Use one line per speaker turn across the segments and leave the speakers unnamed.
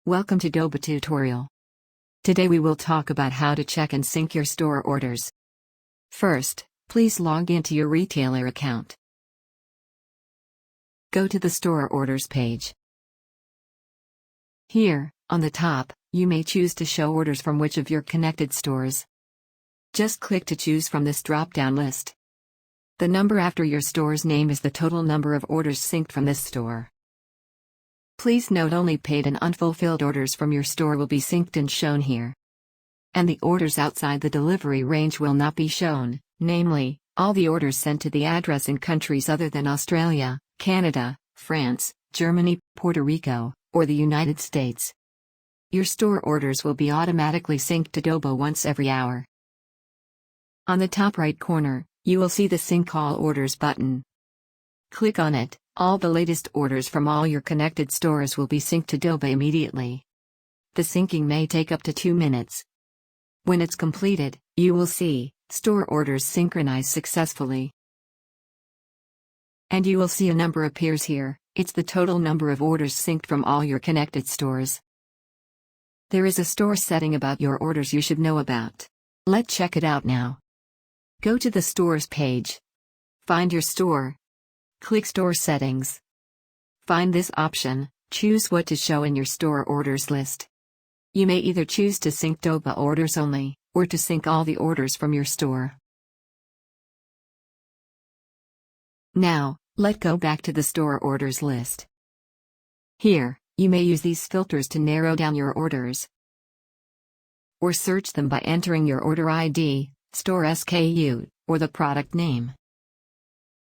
Welcome to Doba tutorial. Today we will talk about how to check and sync your store orders. First, please log into your retailer account. Go to the store orders page. Here, on the top, you may choose to show orders from which of your connected stores. Just click to choose from this drop-down list. The number after your store's name is the total number of orders synced from this store. Please note only paid and unfulfilled orders from your store will be synced and shown here. And the orders outside the delivery range will not be shown, namely, all the orders sent to the address in countries other than Australia, Canada, France, Germany, Puerto Rico, or the United States. Your store orders will be automatically synced to Doba once every hour. On the top right corner, you will see the Sync All Orders button. Click on it. All the latest orders from all your connected stores will be synced to Doba immediately. The syncing may take up to 2 minutes. When it's completed, you will see store orders synchronized successfully. And you will see a number appears here. It's the total number of orders synced from all your connected stores. There is a store setting about your orders you should know about. Let's check it out now. Go to the stores page. Find your store. Click Store Settings. Find this option, choose what to show in your store orders list. You may either choose to sync Doba orders only, or to sync all the orders from your store. Now, let's go back to the store orders list. Here, you may use these filters to narrow down your orders, or search them by entering your order ID, store SKU, or the product name.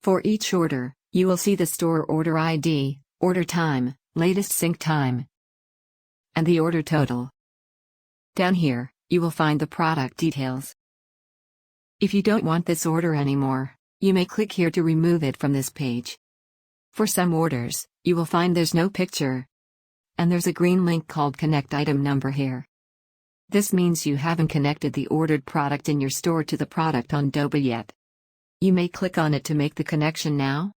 For each order, you will see the store order ID, order time, latest sync time, and the order total. Down here, you will find the product details. If you don't want this order anymore, you may click here to remove it from this page. For some orders, you will find there's no picture, and there's a green link called Connect Item Number here. This means you haven't connected the ordered product in your store to the product on Doba yet. You may click on it to make the connection now.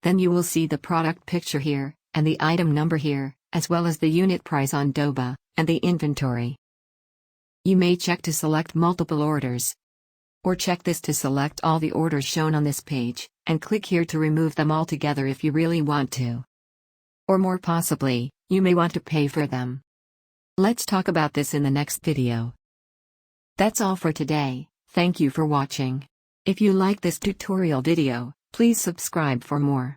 Then you will see the product picture here, and the item number here, as well as the unit price on Doba, and the inventory. You may check to select multiple orders, or check this to select all the orders shown on this page, and click here to remove them all together if you really want to. Or more possibly, you may want to pay for them. Let's talk about this in the next video. That's all for today. Thank you for watching. If you like this tutorial video, please subscribe for more.